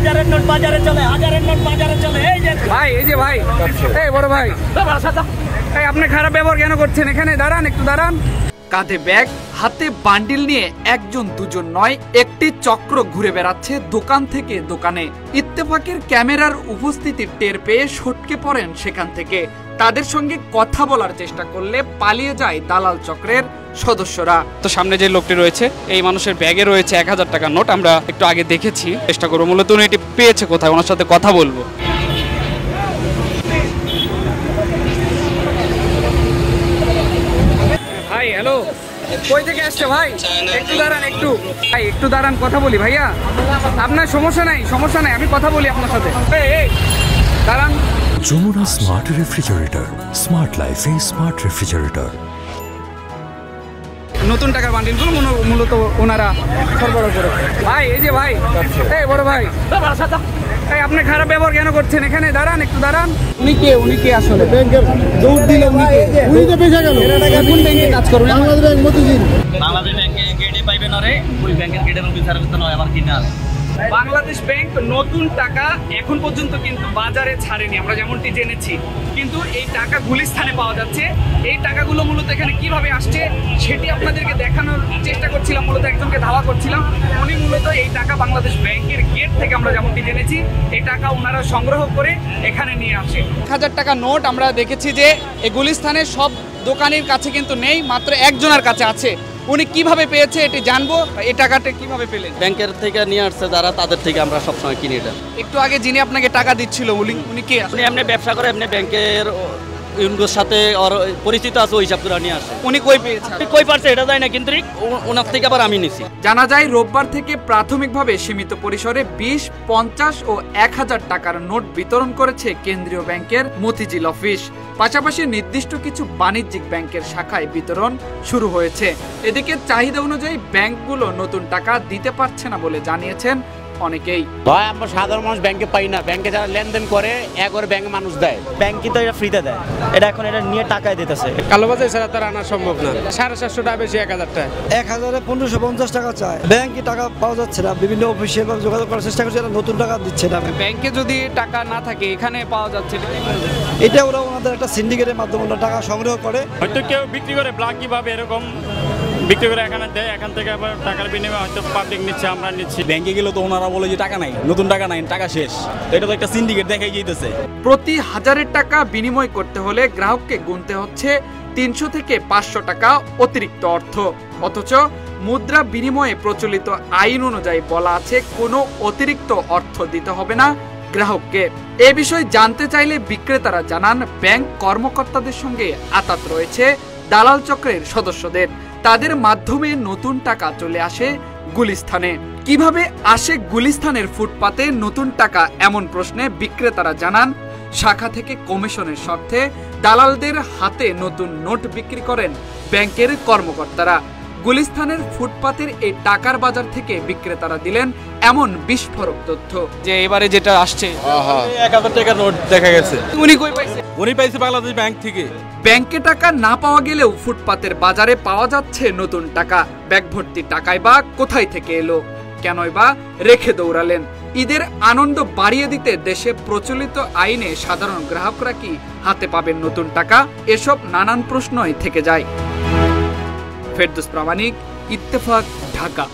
হাজারের নোট বাজারে চলে, হাজারের নোট বাজারে চলে। এই যে ভাই, এই যে ভাই, এই বড় ভাই, এই আপনি খারাপ ব্যবহার কেন করছেন? এখানে দাঁড়ান, একটু দাঁড়ান। কাঁধে ব্যাগ, হাতে বান্ডিল নিয়ে একজন দুজন নয়, একটি চক্র ঘুরে বেড়াচ্ছে দোকান থেকে দোকানে। ইত্তেফাকের ক্যামেরার উপস্থিতি টের পেয়ে সটকে পড়েন সেখান থেকে। তাদের সঙ্গে কথা বলার চেষ্টা করলে পালিয়ে যায় দালাল চক্রের সদস্যরা। তো সামনে যে লোকটি রয়েছে, এই মানুষের ব্যাগে রয়েছে 1000 টাকার নোট। আমরা একটু আগে দেখেছি, চেষ্টা করবো মূলত উনি এটি পেয়েছে কোথায়, ওনার সাথে কথা বলবো। ভাই হ্যালো, কই থেকে আসছে ভাই? একটু দাঁড়ান, একটু ভাই, একটু দাঁড়ান, কথা বলি। ভাইয়া আপনার সমস্যা নাই, সমস্যা নাই, আমি কথা বলি আপনার সাথে। দাঁড়ান। যমুনা স্মার্ট রেফ্রিজারেটর, স্মার্ট লাইফে স্মার্ট রেফ্রিজারেটর। নতুন টাকার বান্ডিলগুলো মূলত ওনারা সরবরাহ করে। ভাই, এই যে ভাই, এই বড় ভাই, এই আপনি খারাপ ব্যবহার কেন করছেন? এখানে দাঁড়ান, একটু দাঁড়ান। উনি কে? উনি কে আসলে? ব্যাংকের দৌড় দিলে উনি কে? উনি তো পেশা গেল। কোন ব্যাংকে কাজ করবেন? বাংলাদেশ ব্যাংক, মতিঝিল। বাংলাদেশ ব্যাংকে গেটে পাইবে না রে, ওই ব্যাংকের গেটের অফিসার তো নয় আমার কিনা। বাংলাদেশ ব্যাংক নতুন টাকা এখন পর্যন্ত কিন্তু বাজারে ছাড়েনি, আমরা যেমনটি জেনেছি। কিন্তু এই টাকা গুলিস্তানে পাওয়া যাচ্ছে। এই টাকাগুলো মূলত এখানে কিভাবে আসছে সেটি আপনাদেরকে দেখানোর চেষ্টা করছিলাম। মূলত একজনকে ধাওয়া করছিলাম, উনি মূলত এই টাকা বাংলাদেশ ব্যাংকের গেট থেকে, আমরা যেমনটি জেনেছি, এই টাকা ওনারা সংগ্রহ করে এখানে নিয়ে আসে। 1000 টাকা নোট আমরা দেখেছি যে এই গুলিস্তানের সব দোকানের কাছে কিন্তু নেই, মাত্র একজনের কাছে আছে। উনি কিভাবে পেয়েছে এটি জানবো। এই টাকাটা কিভাবে পেলেন? ব্যাংকের থেকে নিয়ে আসছে যারা, তাদের থেকে আমরা সবসময় কিনি এটা। একটু আগে যিনি আপনাকে টাকা দিচ্ছিল উনি কে? উনি এমনি ব্যবসা করে, এমনি ব্যাংকের ইউনগোর সাথে পরিচিত আছে, ওই হিসাব করে নিয়ে আসে। উনি কই পেয়েছেন? কই পারছে এটা যায় না, কিন্তু ওনার থেকে আবার আমি নিছি। জানা যায় রোববার থেকে প্রাথমিকভাবে সীমিত পরিসরে 20, 50 ও 1000 টাকার নোট বিতরণ করেছে কেন্দ্রীয় ব্যাংকের মতিঝিল অফিস। পাশাপাশি নির্দিষ্ট কিছু বাণিজ্যিক ব্যাংকের শাখায় বিতরণ শুরু হয়েছে। এদিকে চাহিদা অনুযায়ী ব্যাংকগুলো নতুন টাকা দিতে পারছে না বলে জানিয়েছেন অনেকেই। ভাই আমরা সাধারণ মানুষ ব্যাংকে পাই না, ব্যাংকে যারা লেনদেন করে একবার ব্যাংকে মানুষ দেয়, ব্যাংকে তো এটা ফ্রিতে দেয়, এটা এখন এটা নিয়ে টাকায় দিতেছে। কালোবাজার ছাড়া তার আনা সম্ভব না। 750 টাকা বেশি 1000 টাকা, 1000-এ 1550 টাকা চায়। ব্যাংকে টাকা পাওয়া যাচ্ছে না, বিভিন্ন অফিসে যোগাযোগ করার চেষ্টা করছে, নতুন টাকা দিচ্ছে না। ব্যাংকে যদি টাকা না থাকে এখানে পাওয়া যাচ্ছে, এটা ওরা ওনাদের একটা সিন্ডিকেটের মাধ্যমে টাকা সংগ্রহ করে। হয়তো কেউ বিক্রি করে ব্ল্যাকি ভাবে, এরকম বিক্রি করে এখানে দেয়, এখান থেকে আবার টাকার বিনিময়ে হয়তো পাবলিক নিচ্ছে, আমরা নিচ্ছি। ব্যাংকে গেলে তো ওনারা বলে যে টাকা নাই, নতুন টাকা নাই, টাকা শেষ। এটা তো একটা সিন্ডিকেট দেখাই যেতেছে। প্রতি 1000 টাকা বিনিময় করতে হলে গ্রাহককে গুনতে হচ্ছে 300 থেকে 500 টাকা অতিরিক্ত অর্থ। অথচ মুদ্রা বিনিময়ে প্রচলিত আইন অনুযায়ী বলা আছে কোনো অতিরিক্ত অর্থ দিতে হবে না গ্রাহককে। এ বিষয়ে জানতে চাইলে বিক্রেতারা জানান ব্যাংক কর্মকর্তাদের সঙ্গে আতাত রয়েছে দালাল চক্রের সদস্যদের। তাদের মাধ্যমে নতুন টাকা চলে আসে গুলিস্তানে। কিভাবে আসে গুলিস্তানের ফুটপাতে নতুন টাকা, এমন প্রশ্নে বিক্রেতারা জানান শাখা থেকে কমিশনের স্বার্থে দালালদের হাতে নতুন নোট বিক্রি করেন ব্যাংকের কর্মকর্তারা। গুলিস্তানের ফুটপাতের এই টাকার বাজার থেকে বিক্রেতারা দিলেন এমন বিস্ফোরক তথ্য যে এবারে যেটা আসছে 1000 টাকার নোট দেখা গেছে। উনি কই পাইছে? উনি পাইছে বাংলাদেশ ব্যাংক থেকে। ব্যাংকে টাকা না পাওয়া গেলেও ফুটপাতের বাজারে পাওয়া যাচ্ছে নতুন টাকা। ব্যাগ ভর্তি টাকাই বা কোথায় থেকে এলো, কেনই বা রেখে দৌড়ালেন? ঈদের আনন্দ বাড়িয়ে দিতে দেশে প্রচলিত আইনে সাধারণ গ্রাহকরা কি হাতে পাবেন নতুন টাকা? এসব নানান প্রশ্নই থেকে যায়। ফেরদৌস প্রামাণিক, ইত্তেফাক, ঢাকা।